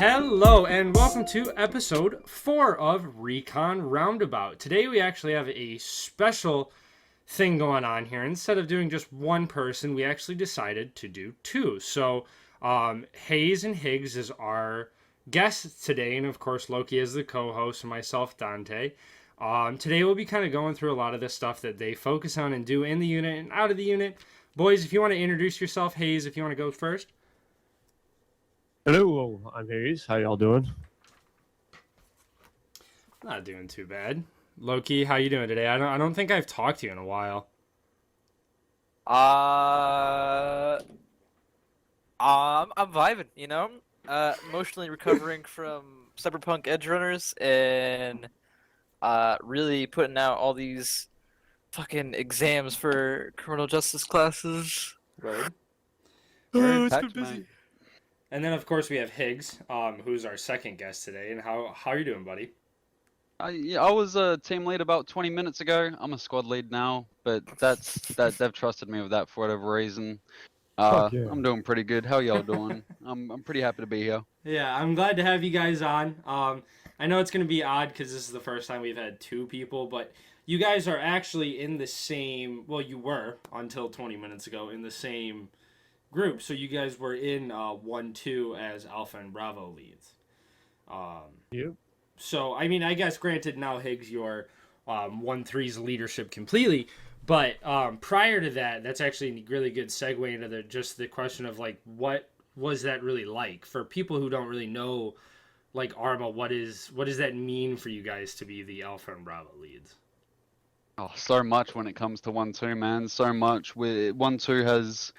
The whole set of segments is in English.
Hello and welcome to episode 4 of Recon Roundabout. Today we actually have a special thing going on here. Instead of doing just one person, we actually decided to do two. So Haze and Higs is our guest today, and of course Loki is the co-host, and myself, Dante. Today we'll be kind of going through a lot of the stuff that they focus on and do in the unit and out of the unit. Boys, if you want to introduce yourself, Haze, if you want to go first. Hello, I'm Haze. How y'all doing? Not doing too bad. Loki, how you doing today? I don't think I've talked to you in a while. I'm vibing, you know? Emotionally recovering from Cyberpunk Edge Runners and really putting out all these fucking exams for criminal justice classes. Right. Oh, it's been busy. And then of course we have Higgs, who's our second guest today. And how are you doing, buddy? I was a team lead about 20 minutes ago. I'm a squad lead now, but they've trusted me with that for whatever reason. Fuck yeah. I'm doing pretty good. How y'all doing? I'm pretty happy to be here. Yeah, I'm glad to have you guys on. I know it's gonna be odd because this is the first time we've had two people, but you guys are actually in the same. Well, you were until 20 minutes ago in the same group. So you guys were in 1-2 as Alpha and Bravo leads. Yep. So, I mean, I guess granted now Higgs, your 1-3's leadership completely, but prior to that, that's actually a really good segue into the question of like, what was that really like for people who don't really know, like Arma? What does that mean for you guys to be the Alpha and Bravo leads? Oh, so much when it comes to 1-2, man. So much. 1-2 has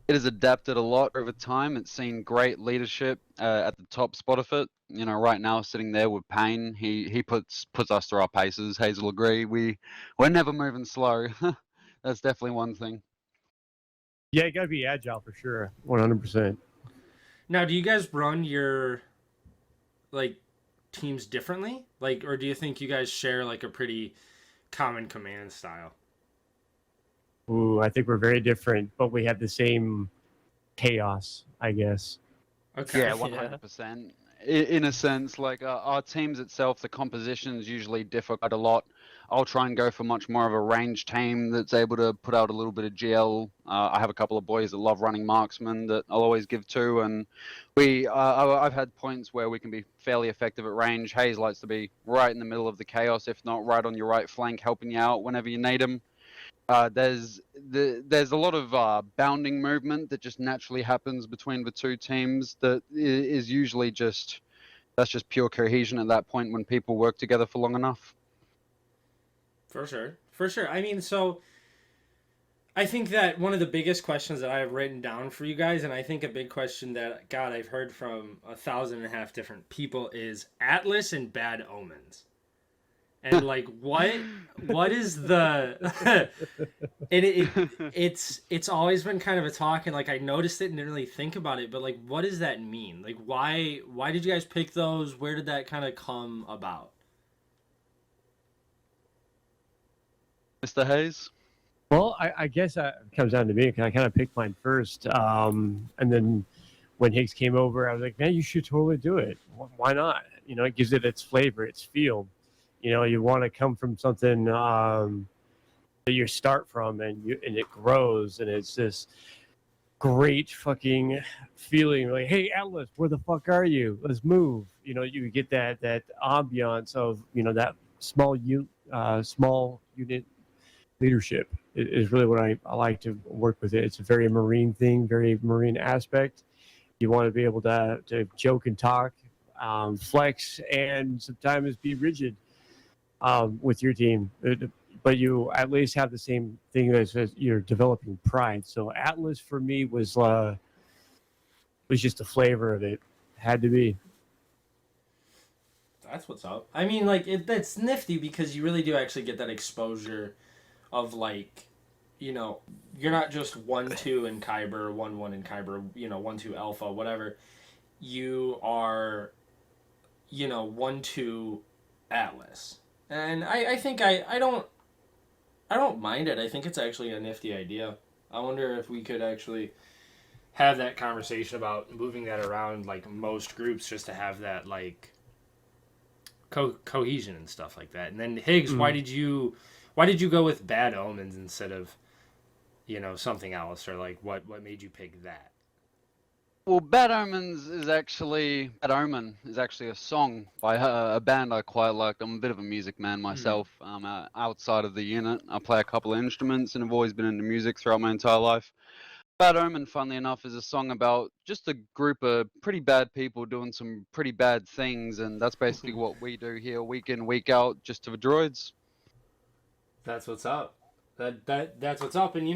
adapted a lot over time. It's seen great leadership at the top spot of it. You know, right now sitting there with Payne, he puts us through our paces. Haze will agree. We're never moving slow. That's definitely one thing. Yeah, you gotta be agile for sure. 100%. Now, do you guys run your like teams differently? Like, or do you think you guys share like a pretty common command style? Ooh, I think we're very different, but we have the same chaos, I guess. Okay. Yeah, 100%. In a sense, like our teams itself, the compositions usually differ quite a lot. I'll try and go for much more of a range team that's able to put out a little bit of GL. I have a couple of boys that love running marksman that I'll always give to, and I've had points where we can be fairly effective at range. Haze likes to be right in the middle of the chaos, if not right on your right flank, helping you out whenever you need him. There's a lot of bounding movement that just naturally happens between the two teams that is usually just pure cohesion at that point when people work together for long enough. For sure. I mean, so I think that one of the biggest questions that I have written down for you guys, and I think a big question that God I've heard from 1,500 different people is Atlas and Bad Omens. And like what is the it's always been kind of a talk, and like I noticed it and didn't really think about it, but like what does that mean? Like why did you guys pick those? Where did that kind of come about? Mr. Haze? Well, I guess it comes down to me. I kind of picked mine first. And then when Higgs came over, I was like, man, you should totally do it. Why not? You know, it gives it its flavor, its feel. You know, you want to come from something that you start from, and it grows, and it's this great fucking feeling. Like, hey, Atlas, where the fuck are you? Let's move. You know, you get that ambiance of that small unit leadership is really what I like to work with. It's a very marine thing, very marine aspect. You want to be able to joke and talk, flex, and sometimes be rigid with your team, but you at least have the same thing as you're developing pride. So Atlas for me was just the flavor of it. Had to be. That's what's up. I mean, like that's nifty because you really do actually get that exposure of like, you know, you're not just 1-2 in Kyber, 1-1 in Kyber, 1-2 Alpha, whatever. You are, 1-2 Atlas. And I think I don't mind it. I think it's actually a nifty idea. I wonder if we could actually have that conversation about moving that around, like most groups, just to have that like cohesion and stuff like that. And then Higgs, why did you go with Bad Omens instead of something else, or like what made you pick that? Well, Bad Omen is actually a song by a band I quite like. I'm a bit of a music man myself. Outside of the unit, I play a couple of instruments and have always been into music throughout my entire life. Bad Omen, funnily enough, is a song about just a group of pretty bad people doing some pretty bad things, and that's basically what we do here, week in, week out, just to the droids. That's what's up. That's what's up. And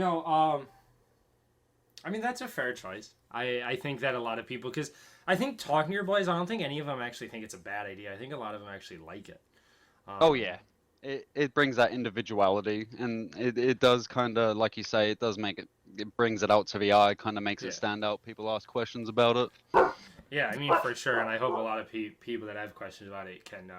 I mean, that's a fair choice. I think that a lot of people, because I think talking to your boys, I don't think any of them actually think it's a bad idea. I think a lot of them actually like it. Oh yeah, it brings that individuality, and it does kind of, like you say, it does make it brings it out to the eye, kind of makes it stand out. People ask questions about it. Yeah, I mean, for sure, and I hope a lot of people that have questions about it can,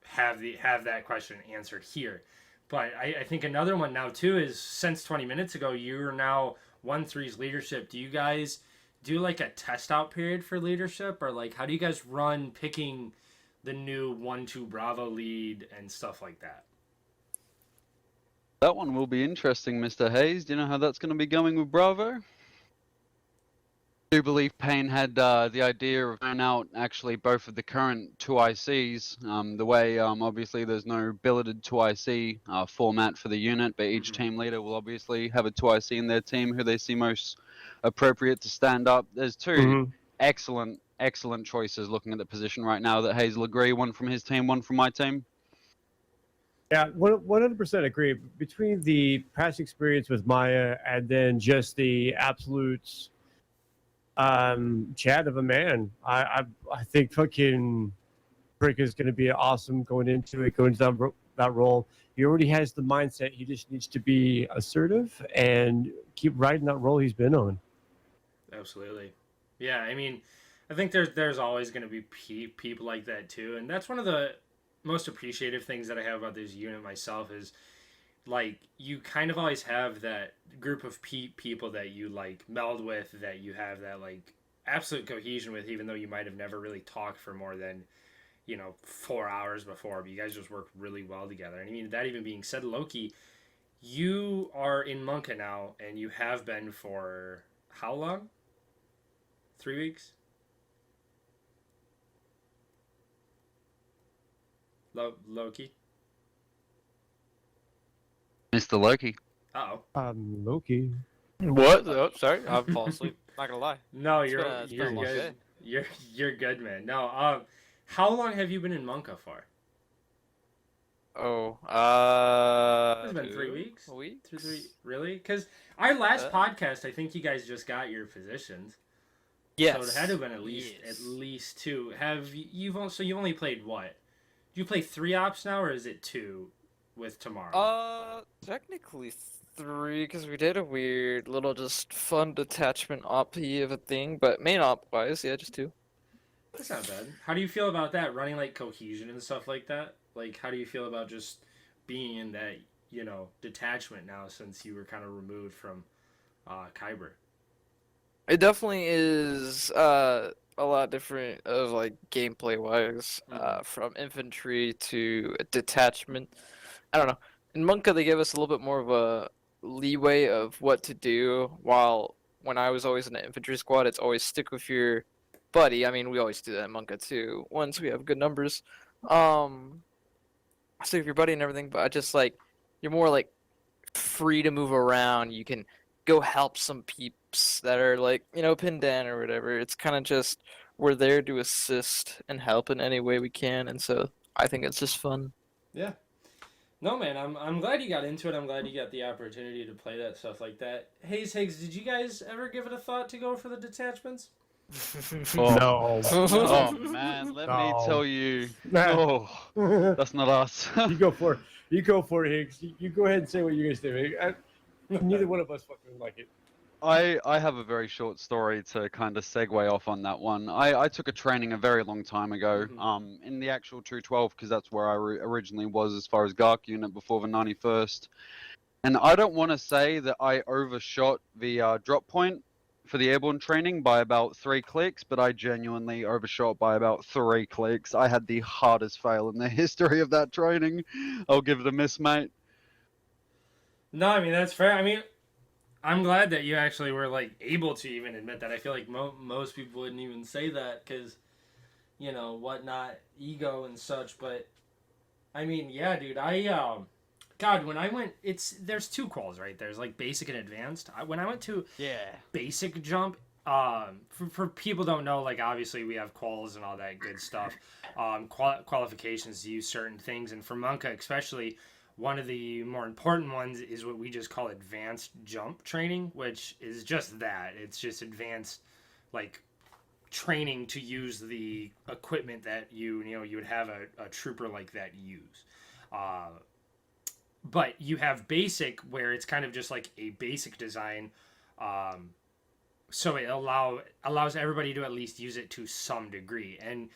have that question answered here. But I think another one now too is, since 20 minutes ago, you're now 1-3's leadership. Do you guys do like a test out period for leadership, or like how do you guys run picking the new 1-2 Bravo lead and stuff like that? That one will be interesting, Mr. Hayes. Do you know how that's going to be going with Bravo? I do believe Payne had the idea of trying out actually both of the current 2ICs. The way, obviously, there's no billeted 2IC format for the unit, but each team leader will obviously have a 2IC in their team who they see most appropriate to stand up. There's two excellent choices looking at the position right now that Hayes will agree, one from his team, one from my team. Yeah, 100% agree. Between the past experience with Maya and then just the absolute chat of a man, I think fucking Brick is going to be awesome going into that role. He already has the mindset. He just needs to be assertive and keep riding that role he's been on. Absolutely. Yeah, I mean, I think there's always going to be people like that too, and that's one of the most appreciative things that I have about this unit myself is, like, you kind of always have that group of people that you like meld with, that you have that like absolute cohesion with, even though you might have never really talked for more than 4 hours before, but you guys just work really well together. And I mean, that even being said, Loki, you are in Monka now, and you have been for how long? 3 weeks? Loki? Mr. Loki. Uh-oh. Loki. What? Oh, sorry, I'm falling asleep. Not gonna lie. No, It's you're been a long good. day. You're good, man. No, how long have you been in Monka for? Oh, It's been 3 weeks. A week? 3, really? Because our last podcast, I think you guys just got your positions. Yes. So it had to have been at least 2. You've only played what? Do you play 3 ops now, or is it 2 with tomorrow? Technically 3, because we did a weird little just fun detachment op-y of a thing, but main op-wise, yeah, just 2. That's not bad. How do you feel about that, running like cohesion and stuff like that? Like, how do you feel about just being in that, detachment now, since you were kind of removed from Kyber? It definitely is a lot different of like gameplay wise, from infantry to detachment. I don't know. In Monka, they give us a little bit more of a leeway of what to do, while when I was always in the infantry squad, it's always stick with your buddy. I mean, we always do that in Monka too, once we have good numbers. Stick with your buddy and everything, but I just like, you're more like free to move around. You can go help some peeps that are like, pinned down or whatever. It's kind of just, we're there to assist and help in any way we can, and so I think it's just fun. Yeah. No, man, I'm glad you got into it. I'm glad you got the opportunity to play that stuff like that. Haze Higs, did you guys ever give it a thought to go for the detachments? No. Oh man, let me tell you. Oh, that's not us. You go for it, Higgs. You go ahead and say what you guys do. Neither one of us fucking like it. I have a very short story to kind of segue off on that one. I took a training a very long time ago, in the actual 212, because that's where I originally was as far as GARC unit before the 91st. And I don't want to say that I overshot the drop point for the airborne training by about 3 clicks, but I genuinely overshot by about 3 clicks. I had the hardest fail in the history of that training. I'll give it a miss, mate. No, I mean that's fair. I mean, I'm glad that you actually were like able to even admit that. I feel like most people wouldn't even say that because, you know, whatnot, ego and such. But I mean, yeah, dude, God, when I went, there's two quals, right? There's like basic and advanced. When I went to Yeah. basic jump, for people don't know, like obviously we have quals and all that good stuff, qualifications to use certain things, and for Monka especially, one of the more important ones is what we just call advanced jump training, which is just that. It's just advanced, like training to use the equipment that you would have a trooper like that use. But you have basic where it's kind of just like a basic design, so it allows everybody to at least use it to some degree. And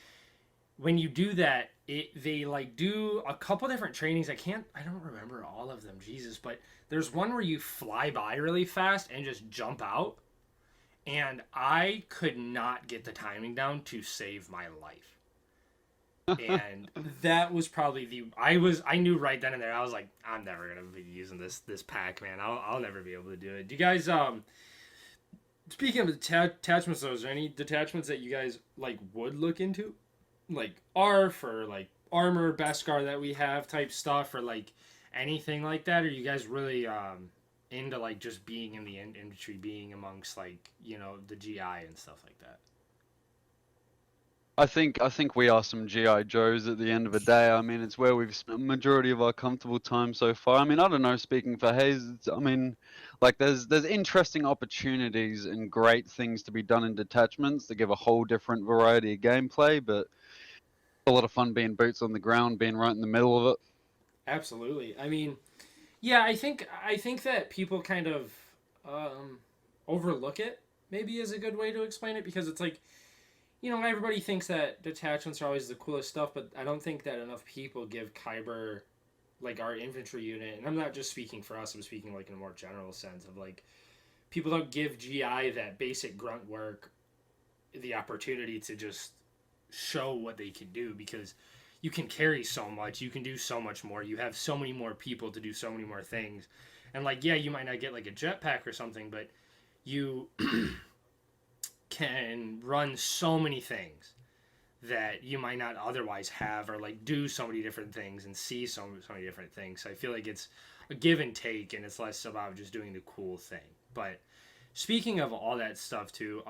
when you do that, they like do a couple different trainings. I don't remember all of them, Jesus, but there's one where you fly by really fast and just jump out, and I could not get the timing down to save my life. And that was probably I knew right then and there, I was like, I'm never gonna be using this pack, man. I'll never be able to do it. Do you guys speaking of detachments though, is there any detachments that you guys like would look into, like ARF or like armor Beskar that we have type stuff, or like anything like that? Or are you guys really into like just being in the infantry, being amongst like, you know, the GI and stuff like that? I think we are some GI Joes at the end of the day. I mean, it's where we've spent majority of our comfortable time so far. I mean, I don't know. Speaking for Haze, I mean, like there's interesting opportunities and great things to be done in detachments that give a whole different variety of gameplay. But a lot of fun being boots on the ground, being right in the middle of it. Absolutely. I mean, yeah, I think that people kind of overlook it. Maybe is a good way to explain it, because it's like, you know, everybody thinks that detachments are always the coolest stuff, but I don't think that enough people give Kyber, like our infantry unit, and I'm not just speaking for us, I'm speaking like in a more general sense of like, people don't give GI that basic grunt work the opportunity to just show what they can do, because you can carry so much, you can do so much more, you have so many more people to do so many more things. And like, yeah, you might not get like a jetpack or something, but you can run so many things that you might not otherwise have, or like do so many different things and see so many different things. So I feel like it's a give and take, and it's less about just doing the cool thing. But speaking of all that stuff too,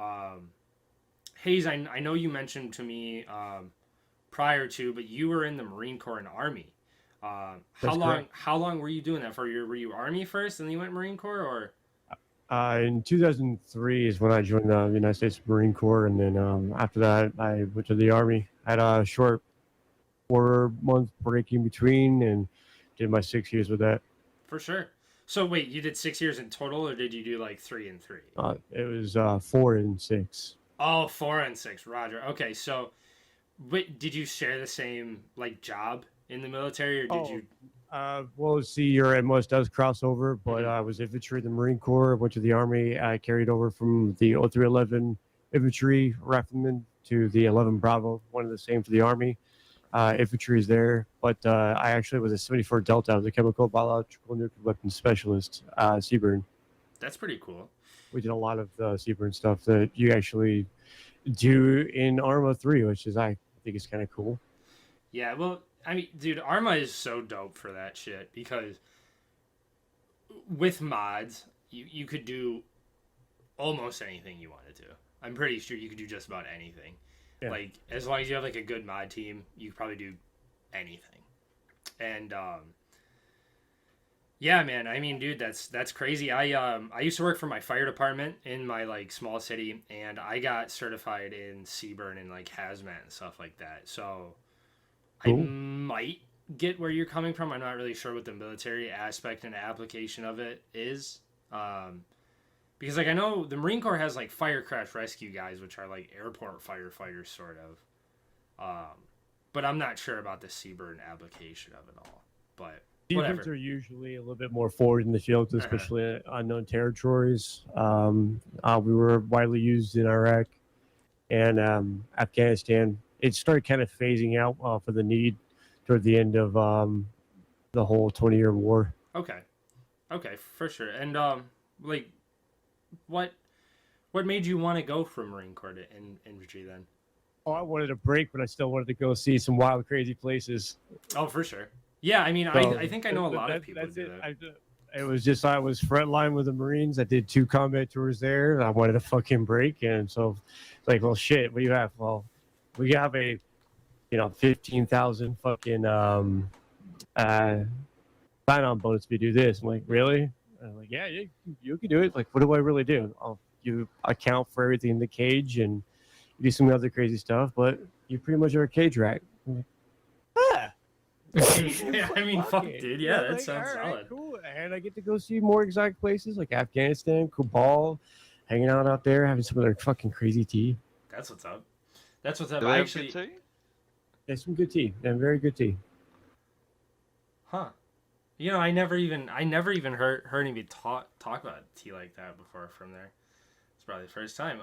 Hayes, I know you mentioned to me prior to, but you were in the Marine Corps and Army. That's correct. How long were you doing that for? Were you Army first and then you went Marine Corps, or? In 2003 is when I joined the United States Marine Corps, and then after that, I went to the Army. I had a short 4-month break in between, and did my 6 years with that. For sure. So wait, you did 6 years in total, or did you do like 3 and 3? It was 4 and 6. Oh, 4 and 6. Roger. Okay, so wait, did you share the same like job in the military, or did you? Well, see, your most does cross over, but I was infantry in the Marine Corps, went to the Army. I carried over from the 0311 infantry rifleman to the 11 Bravo, one of the same for the Army. Infantry is there, but I actually was a 74 Delta. I was a chemical, biological, nuclear weapons specialist, Seaburn. That's pretty cool. We did a lot of the Seaburn stuff that you actually do in Arma 3, which is, I think, is kind of cool. Yeah, well, I mean, dude, Arma is so dope for that shit, because with mods, you could do almost anything you wanted to. I'm pretty sure you could do just about anything. Yeah. Like, as long as you have like a good mod team, you could probably do anything. And yeah, man, I mean, dude, that's crazy. I used to work for my fire department in my like small city, and I got certified in Seaburn and like hazmat and stuff like that. So Cool. I might get where you're coming from. I'm not really sure what the military aspect and application of it is. Because like I know the Marine Corps has like fire crash rescue guys, which are like airport firefighters sort of. But I'm not sure about the Seaburn application of it all. But Defense whatever. are usually a little bit more forward in the field, especially in unknown territories. We were widely used in Iraq and Afghanistan. It started kind of phasing out for the need toward the end of the whole 20-year war. Okay. Okay, for sure. And like, what made you want to go from Marine Corps to infantry then? Oh, I wanted a break, but I still wanted to go see some wild, crazy places. Oh, for sure. Yeah, I mean, So, I think I know a lot of that- people that's do it. that. It was just I was frontline with the Marines. I did 2 combat tours there. I wanted a fucking break, and so it's like, well, shit. What do you have? Well, we have a 15,000 fucking sign-on bonus if you do this. I'm like, really? And I'm like, yeah, you can do it. Like, what do I really do? You account for everything in the cage and you do some other crazy stuff, but you pretty much are a cage rat. I'm like, ah. Yeah, I mean, fuck, it. dude. Yeah, that like, sounds all right, solid. cool. And I get to go see more exotic places like Afghanistan, Kabul, hanging out there, having some of their fucking crazy tea. That's what's up. That's what's up. Do they I have actually, good tea? There's some good tea. And very good tea. huh? You know, I never even heard anybody talk about tea like that before from there. It's probably the first time.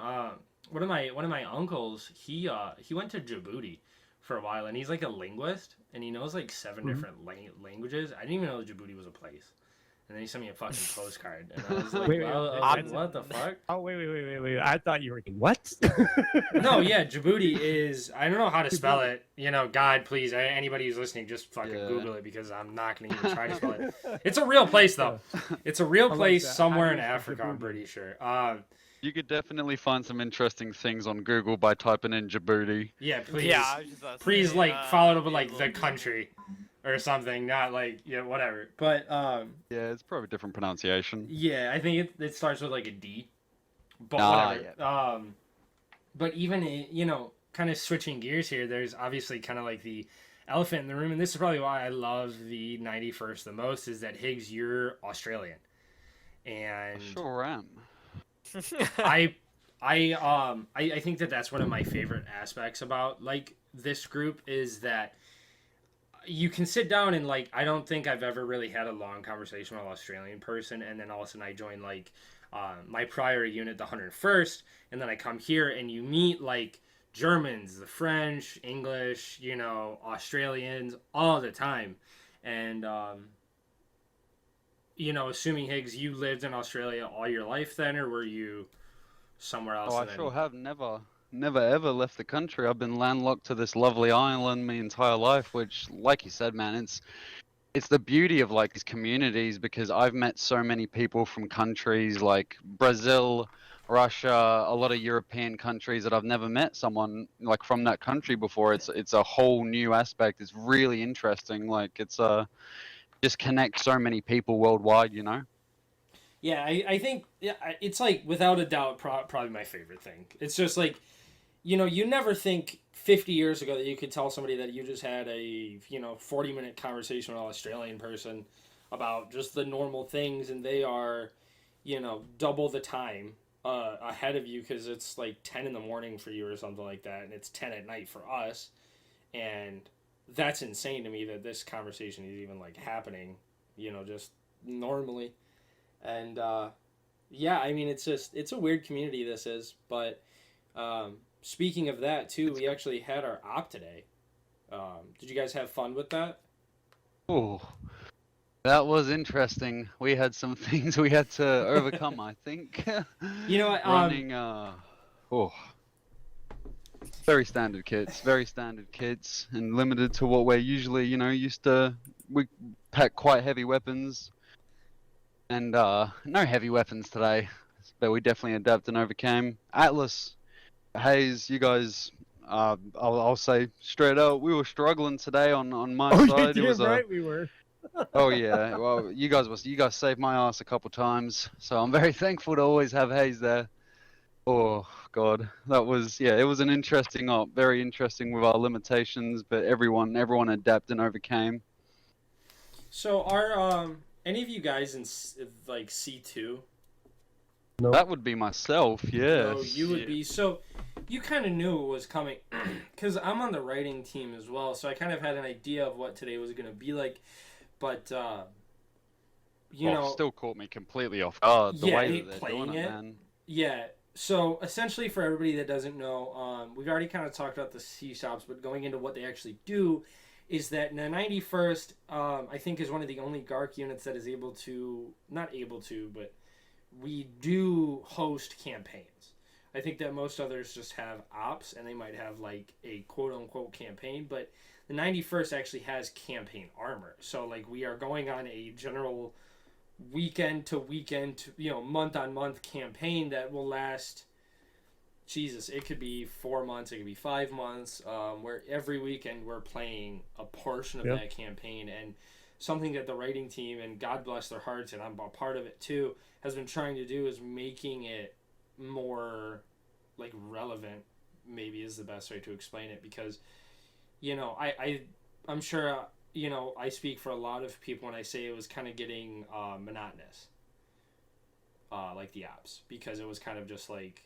One of my uncles, he went to Djibouti for a while, and he's like a linguist, and he knows like 7 different languages. I didn't even know Djibouti was a place. And then he sent me a fucking postcard, and I was like, Wait, well, wait, I was wait, like, what the fuck? Oh, wait. I thought you were what? No, yeah, Djibouti is, I don't know how to spell it. You know, God, please, anybody who's listening, just fucking Yeah. Google it, because I'm not going to even try to spell it. It's a real place, though. It's a real like place that. somewhere How in do you spell Africa, I'm Djibouti? pretty sure. You could definitely find some interesting things on Google by typing in Djibouti. Yeah, please. Yeah, I was just about to Please, say, like, follow it up with, yeah, like, the look. country or something, not, like, yeah, whatever. But, Yeah, it's probably a different pronunciation. yeah, I think it starts with, like, a D. But Ah, whatever. But even, you know, kind of switching gears here, there's obviously kind of like the elephant in the room, and this is probably why I love the 91st the most, is that, Higgs, you're Australian. And I sure am. I think that that's one of my favorite aspects about, like, this group, is that you can sit down and, like, I don't think I've ever really had a long conversation with an Australian person, and then all of a sudden I join, like, my prior unit, the 101st, and then I come here and you meet, like, Germans, the French, English, you know, Australians all the time. And you know, assuming, Higgs, you lived in Australia all your life then, or were you somewhere else? Oh, I and then... sure have never ever left the country. I've been landlocked to this lovely island my entire life, which, like you said, man, it's the beauty of, like, these communities, because I've met so many people from countries like Brazil, Russia, a lot of European countries that I've never met someone like from that country before. It's a whole new aspect. It's really interesting. Like, it's just connect so many people worldwide, you know? Yeah, I think, yeah, it's, like, without a doubt, probably my favorite thing. It's just, like, you know, you never think 50 years ago that you could tell somebody that you just had a, you know, 40-minute conversation with an Australian person about just the normal things, and they are, you know, double the time ahead of you, because it's like 10 in the morning for you or something like that, and it's 10 at night for us. And that's insane to me that this conversation is even, like, happening, you know, just normally. And yeah, I mean, it's a weird community, this is. But speaking of that too, we actually had our op today. Did you guys have fun with that? Oh, that was interesting. We had some things we had to overcome, I think. You know what? Running, very standard kits, and limited to what we're usually, you know, used to. We pack quite heavy weapons, and no heavy weapons today, but we definitely adapted and overcame. Atlas, Haze, you guys, I'll say straight out, we were struggling today on my side. You're It was right, we were. Oh yeah, well you guys saved my ass a couple times, so I'm very thankful to always have Haze there. Oh god, that was, yeah, it was an interesting op, very interesting with our limitations, but everyone adapted and overcame. So are any of you guys in like C2? Nope. That would be myself, yes. No, you would be. So you kind of knew it was coming, because I'm on the writing team as well, so I kind of had an idea of what today was going to be like. but Still caught me completely off guard. The yeah, way that they're playing doing it, it. man. Yeah. So essentially, for everybody that doesn't know, we've already kind of talked about the C shops, but going into what they actually do is that the 91st, I think, is one of the only Gark units that is able to, not able to, but we do host campaigns. I think that most others just have ops, and they might have like a quote unquote campaign, but the 91st actually has campaign armor. So like we are going on a general weekend to weekend, month on month campaign that will last. Jesus, it could be 4 months, it could be 5 months, where every weekend we're playing a portion of that campaign. And something that the writing team, and God bless their hearts, and I'm a part of it too, has been trying to do is making it more like relevant, maybe is the best way to explain it, because I'm sure I speak for a lot of people when I say it was kind of getting monotonous, like the ops, because it was kind of just like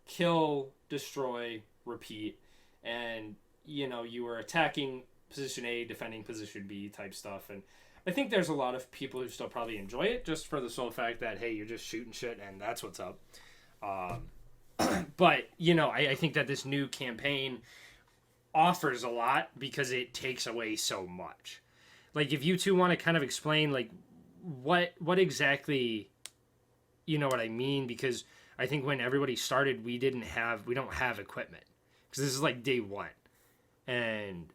kill, destroy, repeat, and you were attacking position A, defending position B type stuff. And I think there's a lot of people who still probably enjoy it just for the sole fact that, hey, you're just shooting shit and that's what's up. But I think that this new campaign offers a lot because it takes away so much. Like, if you two want to kind of explain like what exactly, what I mean, because I think when everybody started, we don't have equipment, because this is like day one. And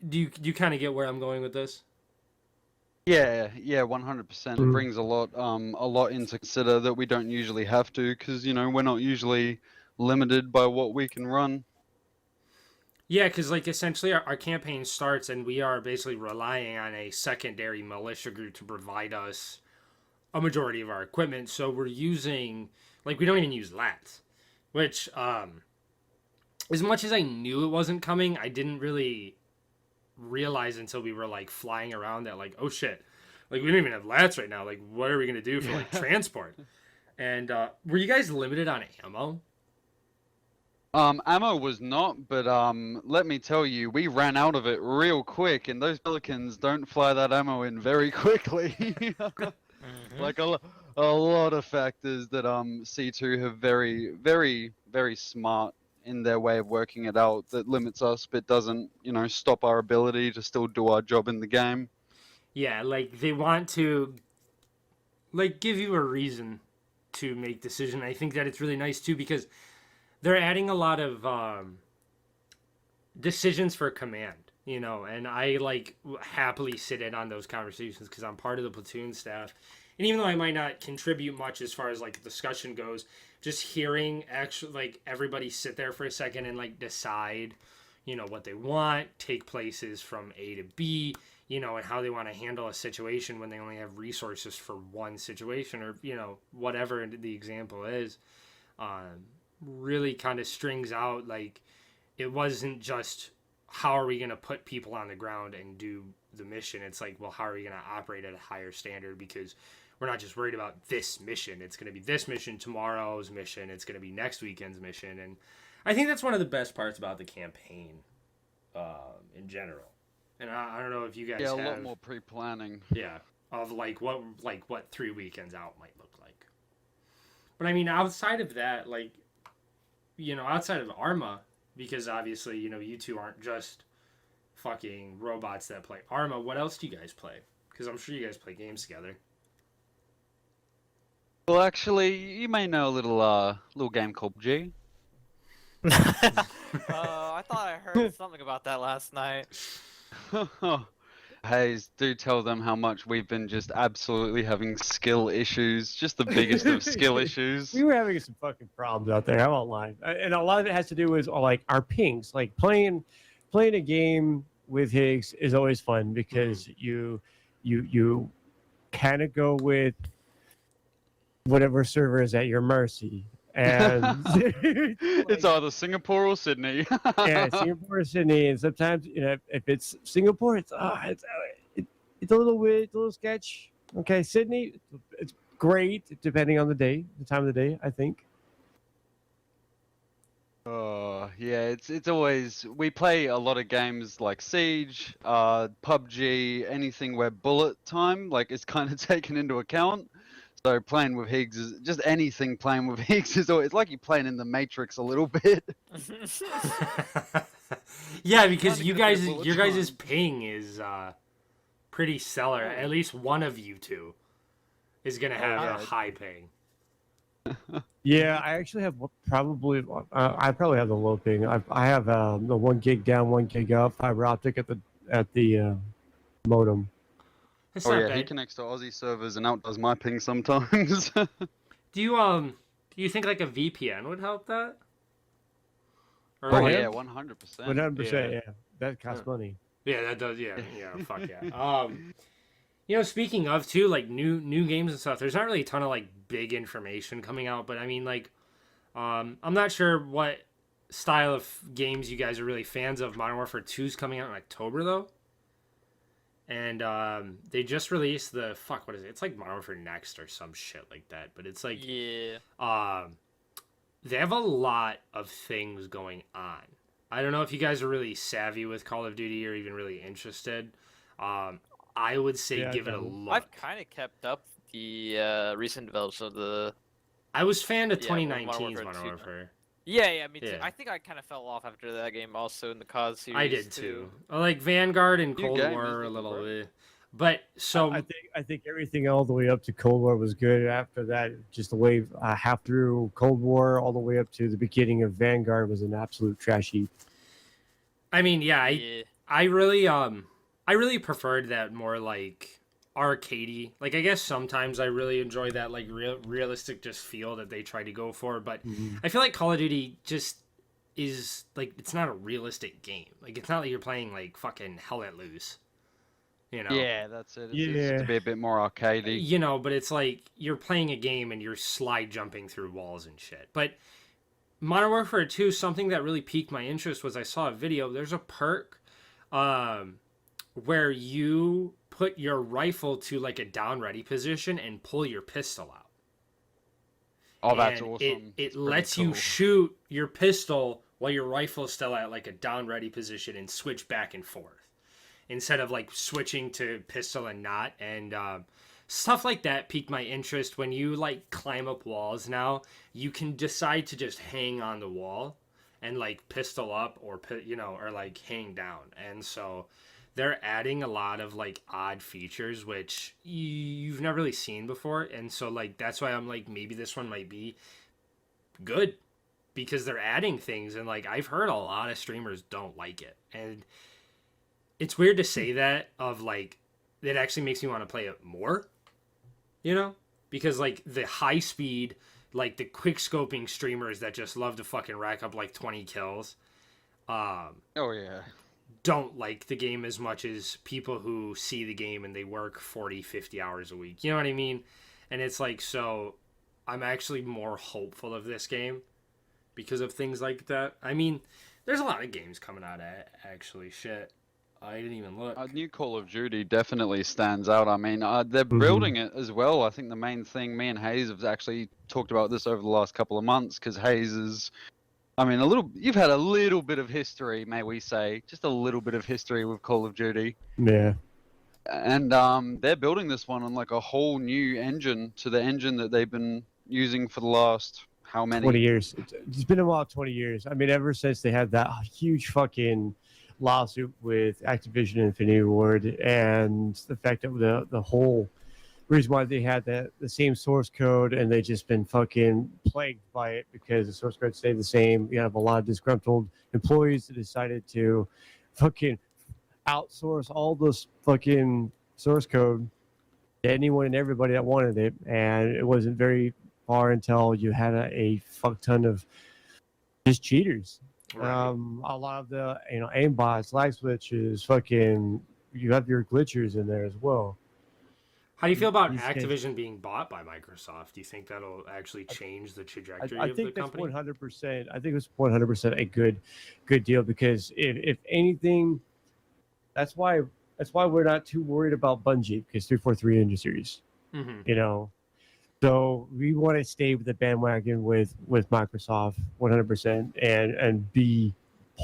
do you kind of get where I'm going with this? Yeah, 100%. It brings a lot into consider that we don't usually have to, because we're not usually limited by what we can run. Yeah, because like essentially our campaign starts and we are basically relying on a secondary militia group to provide us a majority of our equipment. So we're using, like, we don't even use lats, which as much as I knew it wasn't coming, I didn't really realize until we were like flying around that, like, oh shit, like we don't even have lats right now, like what are we gonna do for like transport? And were you guys limited on ammo? Ammo was not, but let me tell you, we ran out of it real quick, and those Pelicans don't fly that ammo in very quickly. Like a lot of factors that C2 have very, very, very smart in their way of working it out that limits us, but doesn't, stop our ability to still do our job in the game. Yeah, like they want to like give you a reason to make decision. I think that it's really nice too, because they're adding a lot of decisions for command, and I like happily sit in on those conversations because I'm part of the platoon staff. And even though I might not contribute much as far as like discussion goes, just hearing actually like everybody sit there for a second and like decide, what they want, take places from A to B, and how they want to handle a situation when they only have resources for one situation, or whatever the example is, really kind of strings out. Like, it wasn't just how are we going to put people on the ground and do the mission. It's like, well, how are we going to operate at a higher standard, because we're not just worried about this mission. It's going to be this mission, tomorrow's mission. It's going to be next weekend's mission. And I think that's one of the best parts about the campaign in general. And I don't know if you guys have a lot more pre-planning. Yeah, of like what 3 weekends out might look like. But I mean, outside of that, like, outside of Arma, because obviously, you two aren't just fucking robots that play Arma. What else do you guys play? Because I'm sure you guys play games together. Well, actually, you may know a little game called G. I thought I heard something about that last night. Haze, do tell them how much we've been just absolutely having skill issues, just the biggest of skill issues. We were having some fucking problems out there. I won't lie, and a lot of it has to do with like our pings. Like playing a game with Higs is always fun because you kind of go with whatever server is at your mercy. And it's either Singapore or Sydney. Yeah, Singapore or Sydney, and sometimes if it's Singapore, it's a little weird, a little sketch. Okay, Sydney, it's great depending on the day, the time of the day, I think. Yeah, it's always we play a lot of games like Siege, PUBG, anything where bullet time like is kind of taken into account. So playing with Higgs is just anything playing with Higgs is always, it's like you're playing in the Matrix a little bit. Yeah, Trying because to you get a bit guys, of bullet your guys' time. ping is pretty stellar. Oh. At least one of you two is gonna have a yeah. high ping. Yeah, I actually have probably. I probably have the low ping. I have the 1 gig down, 1 gig up, fiber optic at the modem. It's Oh not yeah, he bad. connects to Aussie servers and outdoes my ping sometimes. Do you think like a VPN would help that? Or Oh, Oh like, yeah? yeah, 100%. 100%. Yeah. Yeah, that costs money. yeah, that does. Yeah, yeah, fuck yeah. Speaking of too, like new games and stuff. There's not really a ton of like big information coming out, but I mean, like, I'm not sure what style of games you guys are really fans of. Modern Warfare 2 is coming out in October though, and they just released the what is it? It's like Modern Warfare Next or some shit like that. But it's like Yeah. they have a lot of things going on. I don't know if you guys are really savvy with Call of Duty or even really interested. I would say Yeah, give it a no. look. I've kind of kept up the recent developments of the. I was fan of Yeah, well, 2019's Modern Warfare Modern 2. Warfare. Yeah, me too. Yeah. I think I kind of fell off after that game, also in the COD series. I did too. Like Vanguard and New Cold game, War isn't are a it, little bro? bit. But so I think everything all the way up to Cold War was good. After that, just the wave half through Cold War all the way up to the beginning of Vanguard was an absolute trash heap. I mean, yeah, Yeah. I really preferred that more like arcadey. Like I guess sometimes I really enjoy that like realistic just feel that they try to go for, but I feel like Call of Duty just is like it's not a realistic game. Like it's not like you're playing like fucking Hell Let Loose. You know? Yeah, that's it. It's Yeah. to be a bit more arcadey. You know, but it's like you're playing a game and you're slide jumping through walls and shit. But Modern Warfare 2, something that really piqued my interest was I saw a video. There's a perk where you put your rifle to like a down ready position and pull your pistol out. Oh, that's And awesome. It It's pretty lets you cool. shoot your pistol while your rifle's still at like a down ready position and switch back and forth instead of like switching to pistol and not. And stuff like that piqued my interest. When you like climb up walls now, you can decide to just hang on the wall and like pistol up or or like hang down. And so they're adding a lot of like odd features which you've never really seen before. And so like that's why I'm like maybe this one might be good because they're adding things. And like I've heard a lot of streamers don't like it, and it's weird to say that of like it actually makes me want to play it more, because like the high speed, like the quick scoping streamers that just love to fucking rack up like 20 kills Oh yeah. don't like the game as much as people who see the game and they work 40 50 hours a week, you know what I mean? And it's like, so I'm actually more hopeful of this game because of things like that. I mean, there's a lot of games coming out actually. Shit, I didn't even look. A new Call of Duty definitely stands out. I mean, they're building it as well. I think the main thing, me and Haze have actually talked about this over the last couple of months because Haze is, I mean, you've had a little bit of history, may we say, just a little bit of history with Call of Duty. Yeah. And they're building this one on like a whole new engine to the engine that they've been using for the last how many? 20 years. It's been about 20 years. I mean, ever since they had that huge fucking lawsuit with Activision Infinity Ward, and the fact that the whole reason why they had the same source code, and they just been fucking plagued by it because the source code stayed the same. You have a lot of disgruntled employees that decided to fucking outsource all this fucking source code to anyone and everybody that wanted it, and it wasn't very far until you had a fuck ton of just cheaters. Right. A lot of the aimbots, lag switches, fucking you have your glitchers in there as well. How do you feel about These days- Activision being bought by Microsoft? Do you think that'll actually change the trajectory I of the think that's company? 100%. I think it's 100% a good deal because if anything, that's why we're not too worried about Bungie because 343 Industries. Mm-hmm. You know, So we want to stay with the bandwagon with Microsoft 100% and be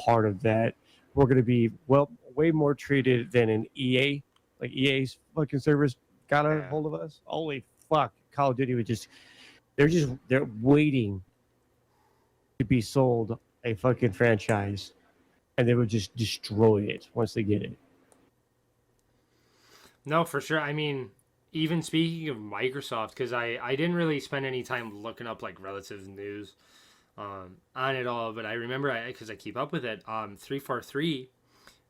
part of that. We're going to be way more treated than an EA. Like EA's fucking servers got a Yeah. hold of us. Holy fuck! Call of Duty was they're waiting to be sold a fucking franchise, and they would just destroy it once they get it. No, for sure. I mean, even speaking of Microsoft, because I didn't really spend any time looking up like relative news on it all, but I remember because I keep up with it. 343,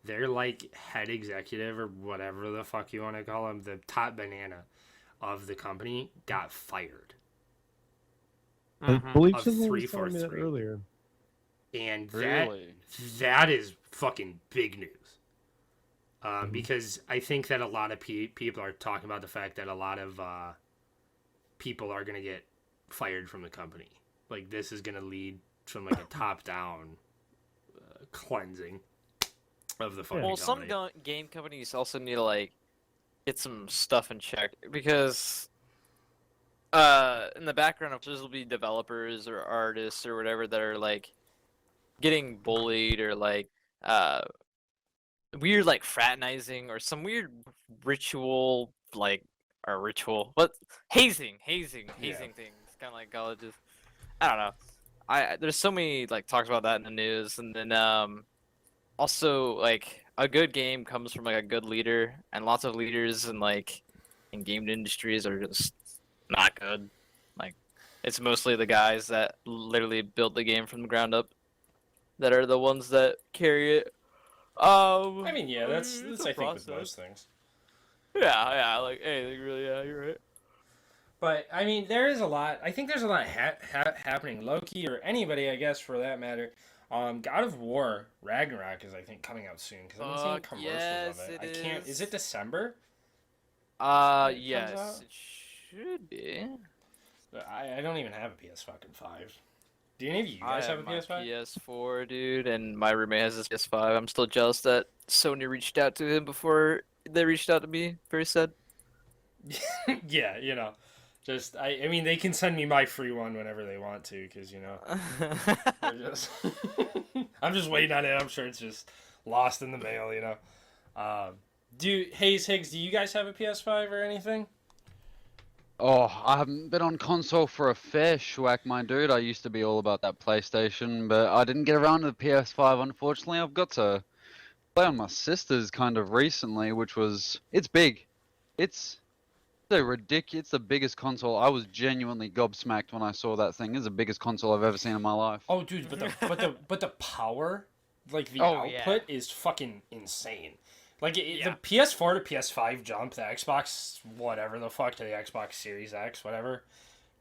they're like head executive or whatever the fuck you want to call him, the top banana of the company, got fired. I believe Of someone was telling me that 343. earlier. And Really? that is fucking big news. Because I think that a lot of people are talking about the fact that a lot of people are going to get fired from the company. Like, this is going to lead from like a top-down cleansing of the fucking Well, company. some game companies also need to like get some stuff in check because in the background of this will be developers or artists or whatever that are like getting bullied or like weird like fraternizing or some weird ritual like or ritual what hazing things kind of like colleges. I don't know. There's so many like talks about that in the news, and then also like a good game comes from like a good leader, and lots of leaders in game industries are just not good. Like it's mostly the guys that literally built the game from the ground up that are the ones that carry it. I mean, yeah, that's it's I a think with process. most things. Yeah, like anything really. Yeah, you're right. But I mean, there is a lot. I think there's a lot happening. Loki or anybody, I guess, for that matter. God of War Ragnarok is I think coming out soon because I've been seeing Fuck, commercials yes, of it. it I can't. Is it December? It comes Yes, out? it should be. I don't even have a PS fucking 5. Do any of you guys I have a my PS5? PS4, dude, and my roommate has his PS5. I'm still jealous that Sony reached out to him before they reached out to me. Very sad. Yeah, you know, just I mean they can send me my free one whenever they want to because you know they're just I'm just waiting on it. I'm sure it's just lost in the mail, you know. Haze Higs, do you guys have a PS5 or anything? Oh, I haven't been on console for a fair schwack, my dude. I used to be all about that PlayStation, but I didn't get around to the PS5. Unfortunately, I've got to play on my sister's kind of recently, it's big. It's it's the biggest console. I was genuinely gobsmacked when I saw that thing. It's the biggest console I've ever seen in my life. Oh, dude, but the power, like the Oh, yeah. output, is fucking insane. Like Yeah. the PS4 to PS5 jump, the Xbox whatever the fuck to the Xbox Series X, whatever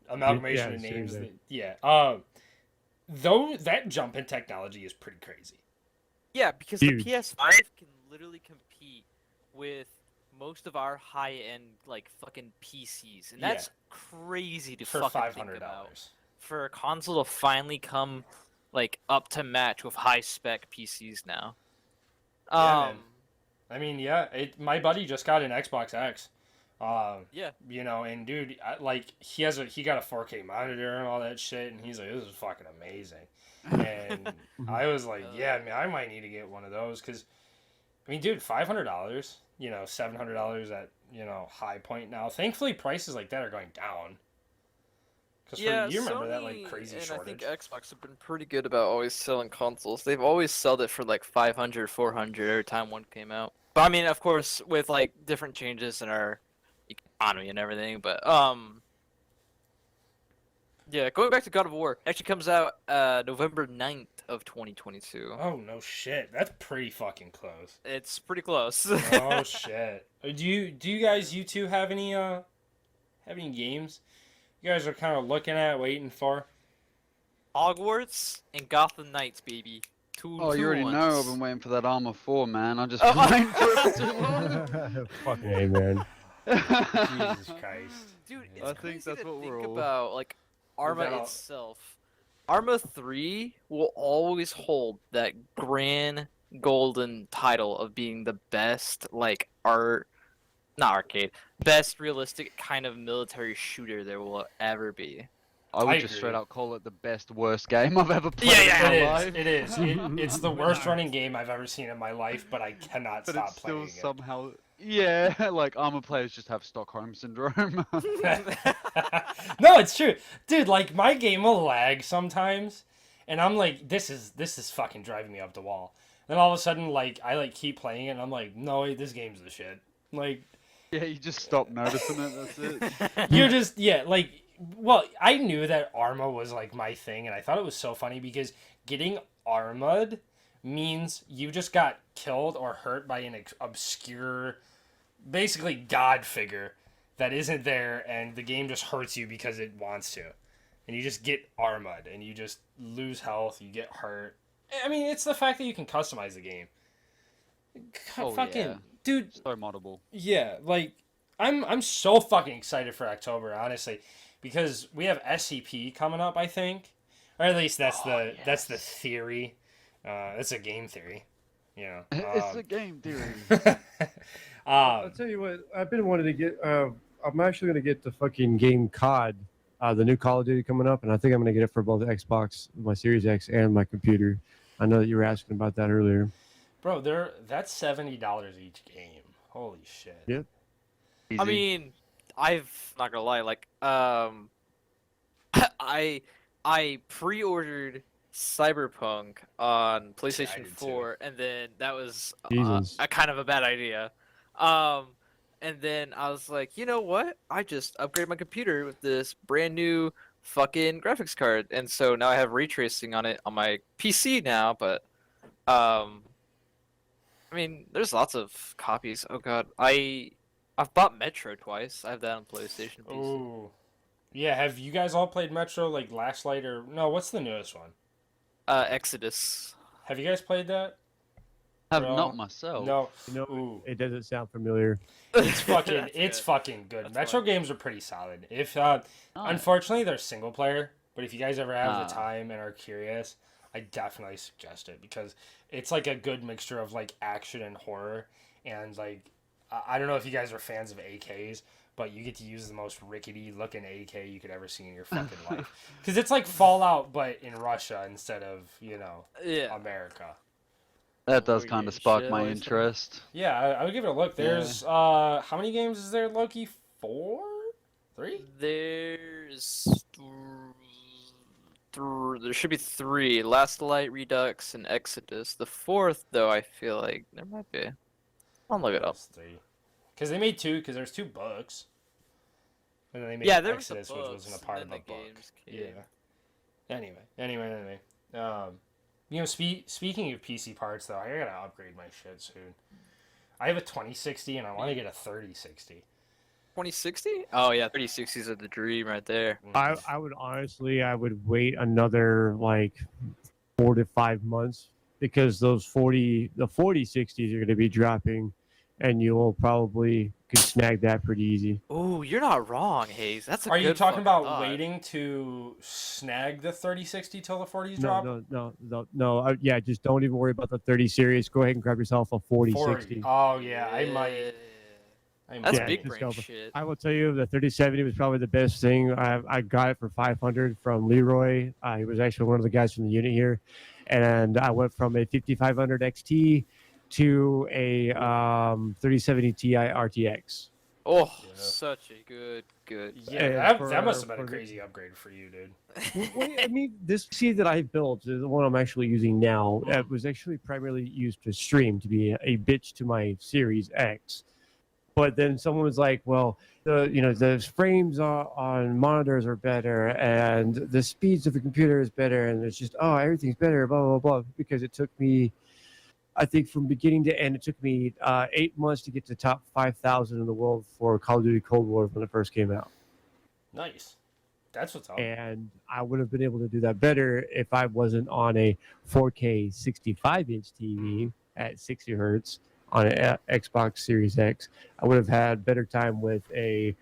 amalgamation Yeah, of names. Series X. Though that jump in technology is pretty crazy. Yeah, because Huge. the PS5 can literally compete with most of our high-end like fucking PCs, and Yeah. that's crazy to For fucking $500. think about. For a console to finally come like up to match with high-spec PCs now. Yeah, man. I mean, yeah, my buddy just got an Xbox X. Yeah. You know, and dude, he got a 4K monitor and all that shit, and he's like, this is fucking amazing. And I was like, yeah, man, I might need to get one of those because, I mean, dude, $500, you know, $700 at high point now. Thankfully, prices like that are going down. Because Yeah, you remember Sony that like crazy and shortage. I think Xbox have been pretty good about always selling consoles. They've always sold it for like 500, 400 every time one came out. But I mean, of course, with like different changes in our economy and everything. But yeah, going back to God of War, it actually comes out November 9th of 2022. Oh no shit, that's pretty fucking close. It's pretty close. Oh shit. Do you guys you two have any games you guys are kind of looking at waiting for? Hogwarts and Gotham Knights, baby. Two Oh, you already ones. know I've been waiting for that Arma 4, man. I just Oh. been waiting for it for too long. Fucking A, man. Jesus Christ. Dude, it's I think crazy that's to what think we're all- about like Arma that all- itself. Arma 3 will always hold that grand golden title of being the best like art Not arcade. Best realistic kind of military shooter there will ever be. I would I just agree. straight out call it the best worst game I've ever played Yeah, in It my is. life. It is. It's the worst running game I've ever seen in my life, but I cannot But stop it's still playing somehow, yeah, like Arma players just have Stockholm syndrome. it. No, it's true, dude. Like my game will lag sometimes, and I'm like, this is fucking driving me up the wall. Then all of a sudden, like I like keep playing it, and I'm like, no, wait, this game's the shit. Like Yeah, you just stop noticing it. That's it. you're just like. Well, I knew that Arma was like my thing, and I thought it was so funny because getting Arma'd means you just got killed or hurt by an obscure, basically god figure that isn't there, and the game just hurts you because it wants to, and you just get Arma'd, and you just lose health, you get hurt. I mean, it's the fact that you can customize the game. Oh, Fucking yeah. dude, So moddable. yeah, like I'm so fucking excited for October, honestly, because we have SCP coming up, I think, or at least that's that's the theory. It's a game theory, you know. It's a game theory. I'll tell you what, I've been wanting to get. I'm actually going to get the fucking game COD, the new Call of Duty coming up, and I think I'm going to get it for both Xbox, my Series X, and my computer. I know that you were asking about that earlier. Bro, that's $70 each game. Holy shit. Yeah. I mean, I've not gonna lie, like I pre-ordered Cyberpunk on PlayStation did too. 4, and then that was Jesus. a kind of a bad idea. And then I was like, you know what? I just upgraded my computer with this brand new fucking graphics card, and so now I have ray tracing on it on my PC now. But I mean, there's lots of copies. Oh god, I've bought Metro twice. I have that on PlayStation. PC. Oh, yeah. Have you guys all played Metro, like Last Light, or no? What's the newest one? Exodus. Have you guys played that? have Bro. not myself. No. You know, Ooh. it doesn't sound familiar. It's fucking That's it's good. fucking good. That's Metro fun. games are pretty solid. If Nice. unfortunately they're single player, but if you guys ever have the Ah. time and are curious, I definitely suggest it because it's like a good mixture of like action and horror, and like I don't know if you guys are fans of AKs, but you get to use the most rickety looking AK you could ever see in your fucking life. Because it's like Fallout but in Russia instead of, Yeah. America. That does Oh, kind yeah, of spark shit. my Always interest. Yeah, I would give it a look. There's how many games is there, Loki? 4? 3? There's there should be 3: Last Light, Redux, and Exodus. The 4th, though, I feel like there might be. I'll look it up. That's 3. Because they made 2, because there's 2 books. And then they made Yeah, there was the Exodus, which books, wasn't a part of and the then book. the games came. Yeah. Anyway. Speaking of PC parts, though, I gotta upgrade my shit soon. I have a 2060, and I want to get a 3060. 2060? Oh yeah, 3060s are the dream right there. I would honestly, I would wait another like 4 to 5 months because the 4060s are going to be dropping, and you'll probably could snag that pretty easy. Oh, you're not wrong, Haze. That's a Are you good talking fucking about thought. waiting to snag the 3060 till the 40s No, drop? no. Yeah, just don't even worry about the 30 series. Go ahead and grab yourself a 4060. Oh yeah, I might. That's Yeah, big just brain go for- shit. I will tell you, the 3070 was probably the best thing. I got it for 500 from Leroy. He was actually one of the guys from the unit here, and I went from a 5500 XT to a 3070 Ti RTX. Oh, Yeah. such a good. Yeah, And that must have for been a the- crazy upgrade for you, dude. Well, I mean, this PC that I built, the one I'm actually using now, was actually primarily used to stream, to be a bitch to my Series X. But then someone was like, "Well, the frames on monitors are better, and the speeds of the computer is better, and it's just everything's better, blah blah blah." Because it took me, I think, from beginning to end, it took me 8 months to get to top 5,000 in the world for Call of Duty Cold War when it first came out. Nice. That's what's up. And I would have been able to do that better if I wasn't on a 4K 65-inch TV at 60 hertz on an Xbox Series X. I would have had better time with a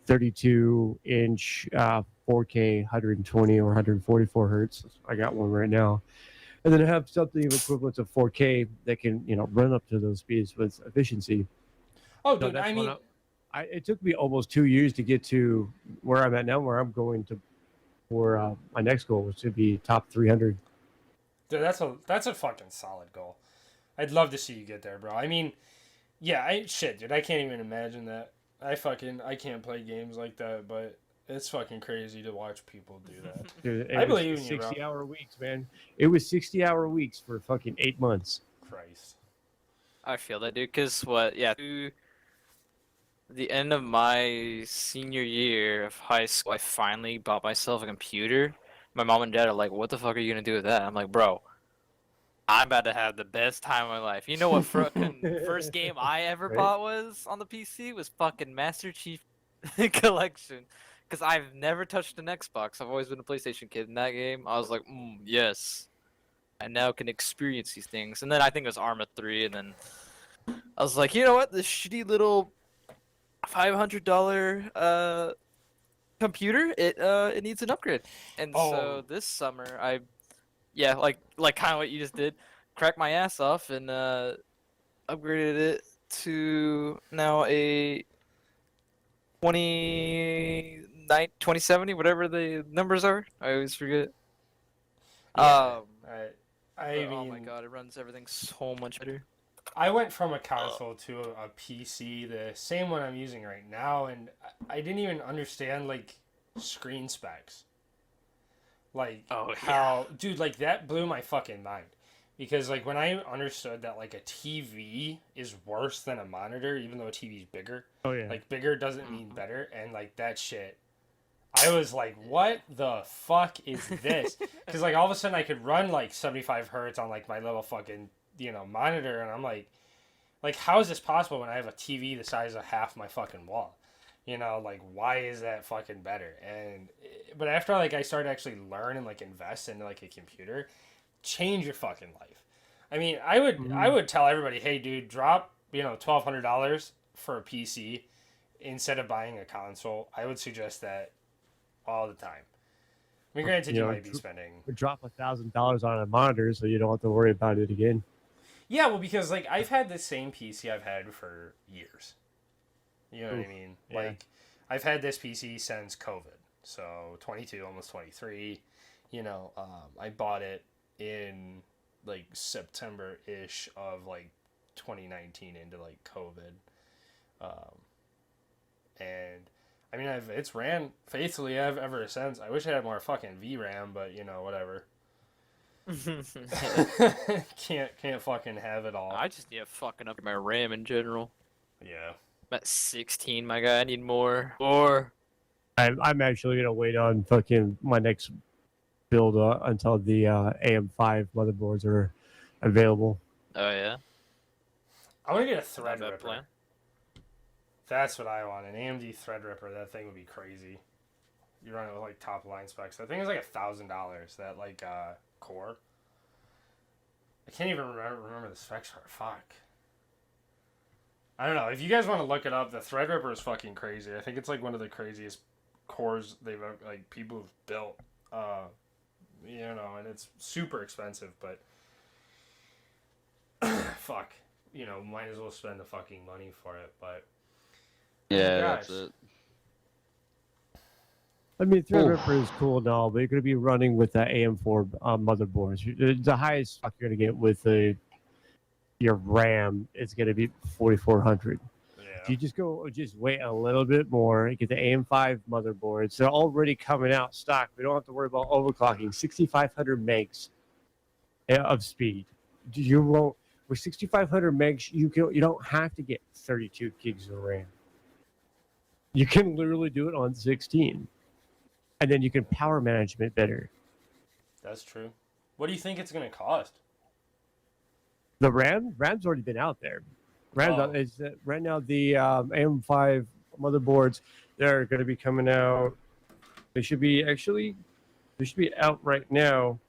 32-inch 4K 120 or 144 hertz. I got one right now. And then I have something equivalent to 4K that can, run up to those speeds with efficiency. Oh, So dude, that's I what mean, It took me almost 2 years to get to where I'm at now, where I'm going to for my next goal, which would be top 300. Dude, that's a fucking solid goal. I'd love to see you get there, bro. I mean, yeah, shit, dude, I can't even imagine that. I can't play games like that, but it's fucking crazy to watch people do that. Dude, I believe in you, 60-hour weeks, man. It was 60-hour weeks for fucking 8 months. Christ. I feel that, dude. Cause what? Yeah, to the end of my senior year of high school, I finally bought myself a computer. My mom and dad are like, "What the fuck are you gonna do with that?" I'm like, "Bro, I'm about to have the best time of my life." You know what? First game I ever Right. bought was on the PC was fucking Master Chief Collection. Cause I've never touched an Xbox. I've always been a PlayStation kid. In that game, I was like, yes. I now can experience these things. And then I think it was Arma 3, and then I was like, you know what? This shitty little $500 computer, it needs an upgrade. And so this summer like kind of what you just did, cracked my ass off and upgraded it to now a 2070, whatever the numbers are. I always forget. Yeah, I mean, oh my god, it runs everything so much better. I went from a console to a PC, the same one I'm using right now, and I didn't even understand like screen specs. Like dude, like that blew my fucking mind. Because like when I understood that like a TV is worse than a monitor, even though a TV is bigger. Oh yeah. Like bigger doesn't mean better, and like that shit, I was like, what the fuck is this? Because like all of a sudden I could run like 75 hertz on like my little fucking monitor, and I'm like how is this possible when I have a TV the size of half my fucking wall? Like why is that fucking better? But after like I started actually learn and like invest in like a computer, change your fucking life. I mean, I would tell everybody, hey dude, drop $1,200 for a PC instead of buying a console. I would suggest that all the time. I mean, granted, you might be spending. Drop $1,000 on a monitor so you don't have to worry about it again. Yeah, well, because like I've had the same PC I've had for years. You know what I mean? Yeah. Like I've had this PC since COVID, so 22, almost 23. I bought it in like September-ish of like 2019 into like COVID, and I mean it's ran faithfully ever since. I wish I had more fucking VRAM, but whatever. can't fucking have it all. I just need to fucking up my RAM in general. Yeah. I'm at 16, my guy. I need more. I'm actually gonna wait on fucking my next build until the AM5 motherboards are available. Oh yeah. I want to get a Not a bad Threadripper. plan. That's what I want. An AMD Threadripper. That thing would be crazy. You run it with like top line specs. That thing is like $1,000. That like core. I can't even remember the specs for it. Fuck. I don't know. If you guys want to look it up, the Threadripper is fucking crazy. I think it's like one of the craziest cores they've like people have built. And it's super expensive, but fuck. Might as well spend the fucking money for it, but Yeah, gosh. that's it. I mean, Threadripper is cool and all, but you're going to be running with the AM4 motherboards. The highest stock you're going to get with your RAM is going to be 4400. Yeah. If you just wait a little bit more, get the AM5 motherboards. They're already coming out stock. We don't have to worry about overclocking. 6500 megs of speed. You won't. With 6500 megs, you don't have to get 32 gigs of RAM. You can literally do it on 16. And then you can power management better. That's true. What do you think it's going to cost? The RAM's already been out there. Is right now the AM5 motherboards. They're going to be coming out. They should be out right now.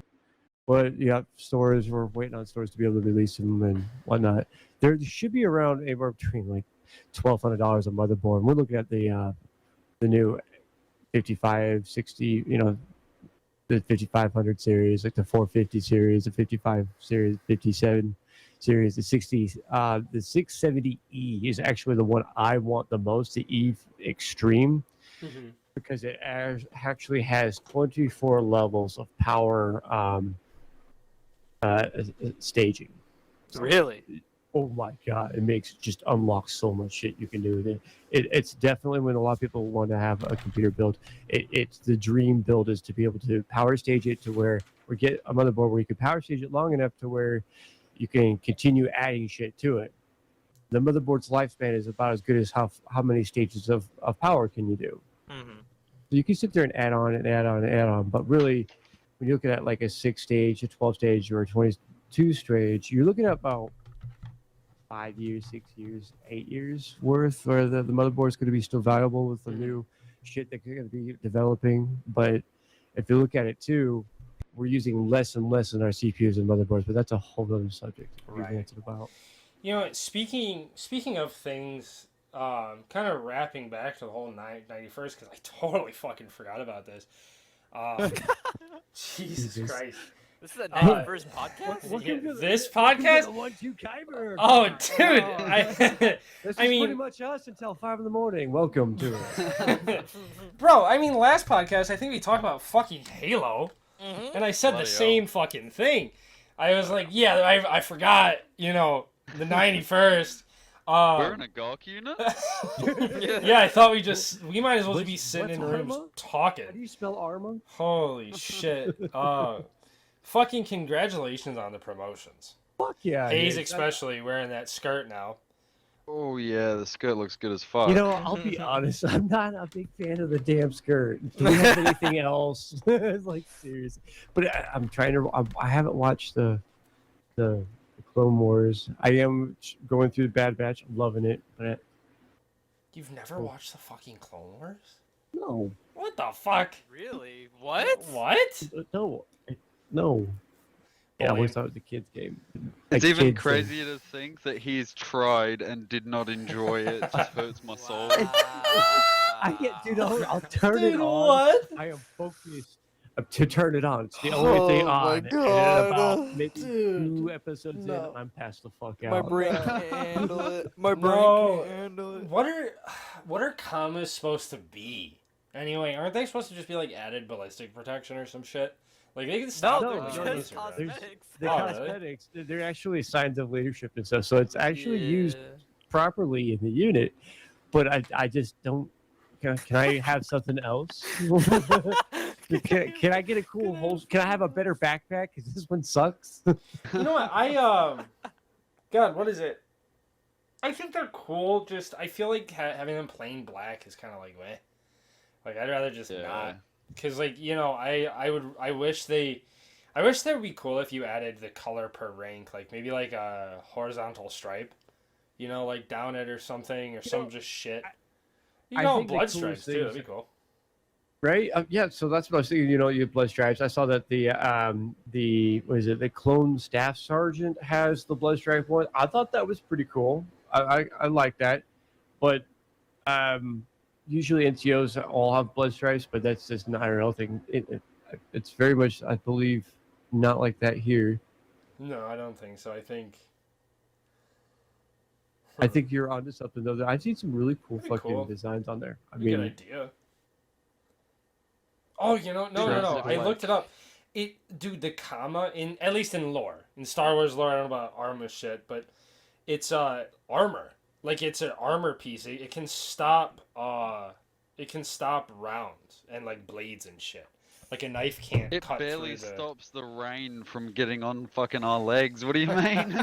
But you have stores. We're waiting on stores to be able to release them and whatnot. There should be around anywhere between like $1,200 a motherboard. We're looking at the new 55, 60, the 5500 series, like the 450 series, the 55 series, 57 series, the 60s. The 670E is actually the one I want the most, the E Extreme, Mhm. because it actually has 24 levels of power staging. Really? Oh my god, it makes just unlocks so much shit you can do with it. It's definitely when a lot of people want to have a computer build. It's the dream build is to be able to power stage it to where or get a motherboard where you can power stage it long enough to where you can continue adding shit to it. The motherboard's lifespan is about as good as how many stages of power can you do. Mm-hmm. So you can sit there and add on and add on and add on, but really, when you're looking at like a 6 stage, a 12 stage, or a 22 stage, you're looking at about 5 years, 6 years, 8 years worth, where the motherboard is going to be still valuable with the new shit that they're going to be developing. But if you look at it too, we're using less and less in our CPUs and motherboards, but that's a whole other subject to be Right. ranted about. You know, speaking of things, kind of wrapping back to the whole 91st, because I totally fucking forgot about this. Jesus Jesus. Christ. This is a 91st podcast? Yeah, to this welcome to podcast? the 1-2 Kyber. Oh, God. dude. Wow. I This is mean- pretty much us until 5 in the morning. Welcome to it. Bro, I mean, last podcast, I think we talked about fucking Halo, Mhm. and I said Bloody the same fucking thing. I was like, yeah, I forgot, you know, the 91st. We're in a Gawk unit. Yeah, I thought we might as well just be What's- sitting in what's rooms Arma? How do talking. you spell Arma? Holy shit. Fucking congratulations on the promotions. Fuck yeah. Haze dude. especially wearing that skirt now. Oh yeah, the skirt looks good as fuck. You know, I'll be honest. I'm not a big fan of the damn skirt. Do we have anything else? It's like serious. But I'm trying to. I haven't watched the Clone Wars. I am going through the Bad Batch. I'm loving it. But You've never watched the fucking Clone Wars? no, What the fuck? Really? What? What? no. Yeah, I Boy. always thought it was a kid's game. It's A even kid's crazier to think that he's tried and did not enjoy it. It just hurts my soul. I get, dude. I'll turn Dude, it on. what? I am focused to turn it on. It's the only thing Oh my on. And then God, about maybe dude. 2 episodes in, No. I'm passed the fuck My out. brain can't handle it. My brain No. can't handle it. What are commas supposed to be? Anyway, aren't they supposed to just be like added ballistic protection or some shit? Like they can stop No, No, they're doing just this or whatever. cosmetics. The Oh, really? cosmetics, they're actually signs of leadership and stuff. So it's actually used properly in the unit. But I just don't. Can I have something else? Can I get a cool hole? Can I have a better backpack? Because this one sucks. You know what? God, what is it? I think they're cool. Just I feel like having them plain black is kind of like meh. Like I'd rather just Yeah. not. Cause like you know I wish they would be cool if you added the color per rank, like maybe like a horizontal stripe, you know, like down it or something or some just shit. You I know, think the blood coolest stripes too. things- That'd be cool. Right? Yeah. So that's what I was thinking. You know, you have blood stripes. I saw that the what is it? The clone staff sergeant has the blood stripe one. I thought that was pretty cool. I like that, but usually NCOs all have blood stripes, but that's just not an real thing. It's very much, I believe, not like that here. No, I don't think so. I think I think you're onto something though. I've seen some really cool Pretty fucking cool. designs on there. I Good mean, idea. Oh, you know, no. I looked it up. Dude, the comma at least in lore, in Star Wars lore, I don't know about Arma shit, but it's armor. Like it's an armor piece. It can stop rounds and like blades and shit. Like a knife can't It cut barely through the... stops the rain from getting on fucking our legs. What do you mean?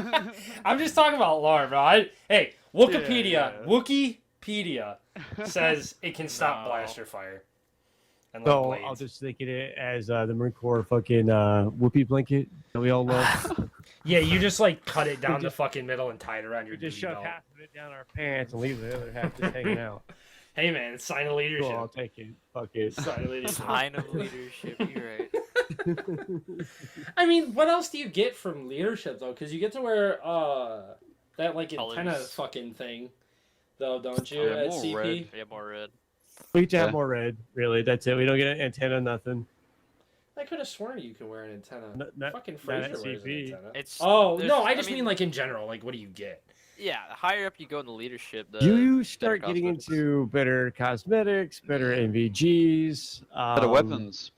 I'm just talking about lore, bro. Hey, Wikipedia, Yeah. Wikipedia says it can stop No. blaster fire. And like so blades. I'll just think of it as the Marine Corps fucking whoopee blanket that we all love. Yeah, you just like cut it down the fucking middle and tie it around your We just duty shove belt. half of it down our pants and leave the other half just hanging out. Hey man, it's sign of leadership. Cool, I'll take it. Fuck it. Sign of leadership. Sign of leadership. You're right. I mean, what else do you get from leadership though? Because you get to wear that like antenna Colors. fucking thing, though, don't you? Yeah, at more CP. red. Yeah, more red. We need to have Yeah. more red, really. That's it. We don't get an antenna, nothing. I could have sworn you can wear an antenna. Fucking not Fraser wears an SCP. antenna. It's Oh there's- no, I just mean like in general. Like, what do you get? yeah. The higher up you go in the leadership, the You better start getting cosmetics. into better cosmetics, better NVGs, Better weapons.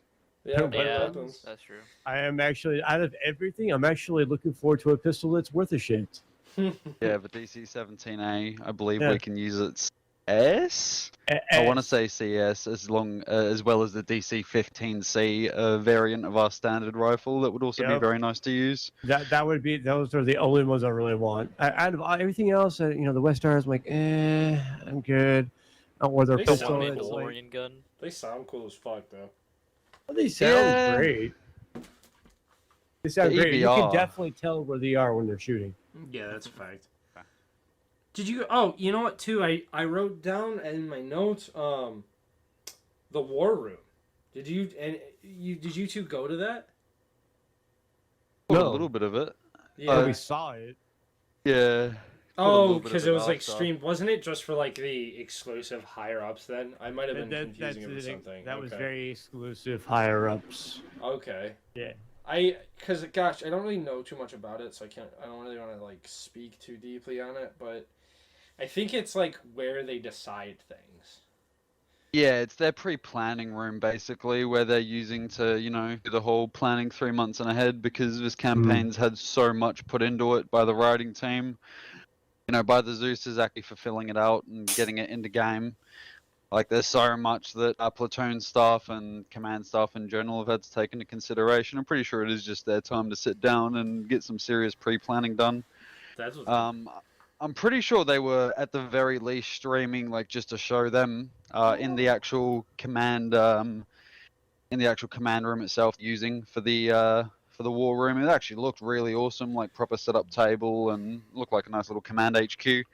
Yeah, Yeah, better Yeah, weapons. that's true. I am actually, out of everything, I'm actually looking forward to a pistol that's worth a shit. Yeah, the DC-17A, I believe Yeah. we can use its S. I want to say CS as well as the DC-15C variant of our standard rifle. That would also be Yep. very nice to use. that would be, those are the only ones I really want. Out of everything else, the West Stars, I'm like, I'm good. Or their They The pistol, sound one it's cool. like, Mandalorian gun. They sound cool as fuck though. well, they sound Yeah. great. They sound The great. You can EBR. definitely tell where they are when they're shooting. Yeah, that's a fact. Did you? Oh, you know what? Too, I wrote down in my notes. The war room. Did you two go to that? A No. little bit of it. Yeah, we saw it. Yeah. Oh, little bit of because it it was like also. streamed. Wasn't it just for like the exclusive higher ups? Then I might have been That- confusing it with that's the thing. something. That was Okay. very exclusive higher ups. Okay. Yeah. Because gosh, I don't really know too much about it, so I don't really want to like speak too deeply on it, but I think it's like where they decide things. Yeah, it's their pre-planning room basically, where they're using to, do the whole planning 3 months and ahead because this campaign's had so much put into it by the writing team. By the Zeus's actually fulfilling it out and getting it into game. Like, there's so much that our platoon staff and command staff in general have had to take into consideration. I'm pretty sure it is just their time to sit down and get some serious pre-planning done. That's what. I'm pretty sure they were at the very least streaming, like, just to show them in the actual command room itself, using for the war room. It actually looked really awesome, like proper setup table, and looked like a nice little command HQ.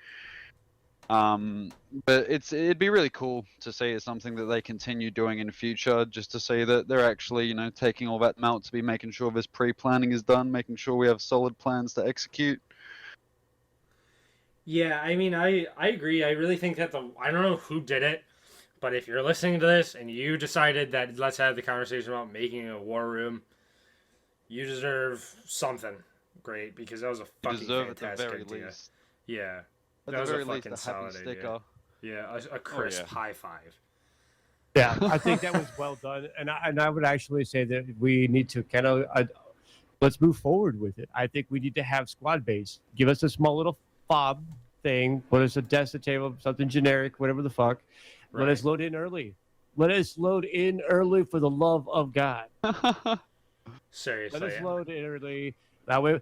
But it'd be really cool to see it's something that they continue doing in the future, just to see that they're actually, taking all that out to be making sure this pre-planning is done, making sure we have solid plans to execute. Yeah, I mean, I agree. I really think that I don't know who did it, but if you're listening to this and you decided that let's have the conversation about making a war room, you deserve something great because that was a You fucking deserve at the fantastic very idea. least. Yeah, At that the was a very least, fucking a happy solid sticker. idea. Yeah, a crisp yeah. high five. Yeah, I think that was well done, and I would actually say that we need to kind of let's move forward with it. I think we need to have squad base. Give us a small little fob thing. Put us a desk, a table, something generic, whatever the fuck. Let us load in early. Let us load in early for the love of God. Seriously. Let us load in early. That way,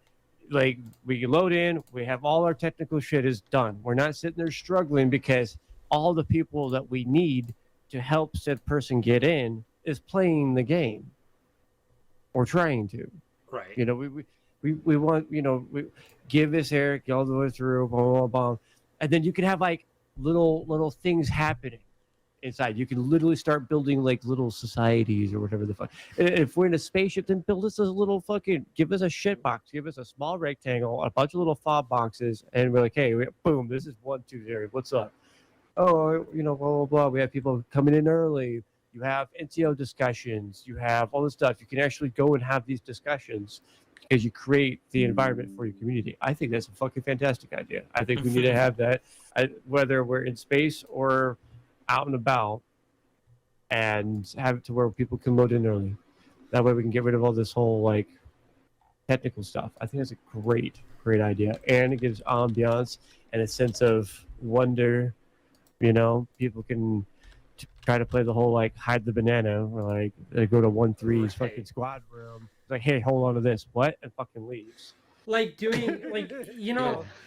like, we can load in. We have all our technical shit is done. We're not sitting there struggling because all the people that we need to help said person get in is playing the game or trying to. Right. We want, we give this Eric all the way through, blah, blah, blah. And then you can have like little things happening inside. You can literally start building like little societies or whatever the fuck. If we're in a spaceship, then build us a little give us a shit box, give us a small rectangle, a bunch of little fob boxes, and we're like, hey, boom, this is 120. What's up? Oh, blah, blah, blah. We have people coming in early. You have NCO discussions. You have all this stuff. You can actually go and have these discussions because you create the environment for your community. I think that's a fucking fantastic idea. I think we need to have that, whether we're in space or out and about, and have it to where people can load in early. That way we can get rid of all this whole like technical stuff. I think that's a great idea, and it gives ambiance and a sense of wonder. People can try to play the whole like hide the banana, or like they go to 1-3's Right. fucking squad room. It's like, hey, hold on to this. What? And fucking leaves. Like doing like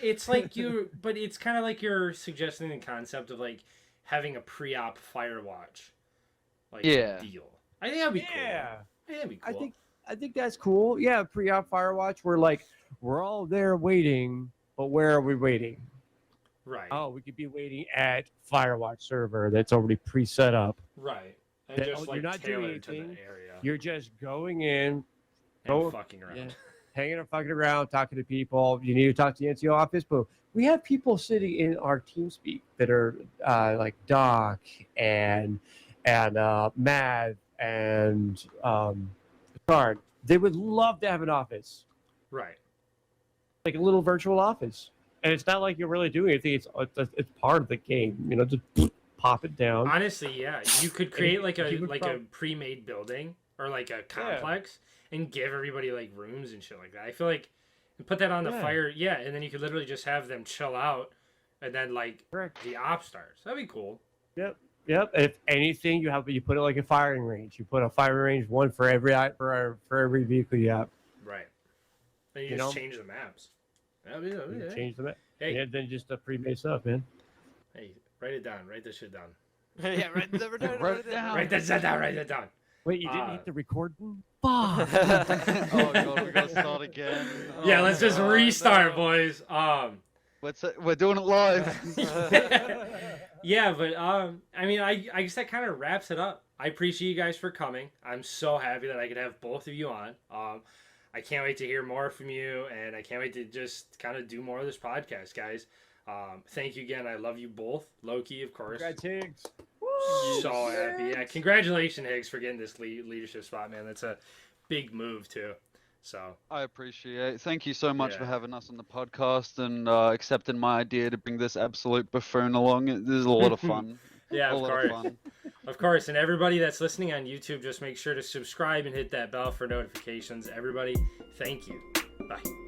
it's like but it's kind of like you're suggesting the concept of like having a pre-op firewatch deal. I think that'd be cool. Yeah. I think that'd be cool. I think that's cool. Yeah, pre-op firewatch. We're all there waiting, but where are we waiting? Right. Oh, we could be waiting at Firewatch server that's already pre-set up. Right. And That- just you're not doing tailored to the anything. area You're just going in, and fucking around. yeah, hanging and fucking around, talking to people. You need to talk to the NCO office, but we have people sitting in our TeamSpeak that are like Doc and Matt and card. They would love to have an office, Right. like a little virtual office. And it's not like you're really doing anything. It's part of the game. You know, just pop it down. Honestly, yeah, you could create like You would a pre-made building or like a complex and give everybody like rooms and shit like that. I feel like and put that on the fire, and then you could literally just have them chill out, and then like Correct. the op stars. That'd be cool. Yep. If anything, you put it like a firing range. You put a firing range, one for every vehicle you have. Right. Then you just change the maps. Change the map. Hey. And then just pre-made stuff, man. Hey, write it down. Write this shit down. Yeah, write it down. Write that shit down. Write that down. Wait, you didn't hit the record button? Fuck. Oh god, we gotta start again. Yeah, let's just restart, boys. We're doing it live. Yeah, but I mean, I guess that kind of wraps it up. I appreciate you guys for coming. I'm so happy that I could have both of you on. I can't wait to hear more from you, and I can't wait to just kind of do more of this podcast, guys. Thank you again. I love you both. Loki, of course. Congrats, Higs. So happy. Yeah, congratulations, Higgs, for getting this leadership spot, man. That's a big move, too. So I appreciate it. Thank you so much Yeah. for having us on the podcast and accepting my idea to bring this absolute buffoon along. This is a lot of fun. yeah, a of lot course. of fun. Of course. And everybody that's listening on YouTube, just make sure to subscribe and hit that bell for notifications. Everybody, thank you. Bye.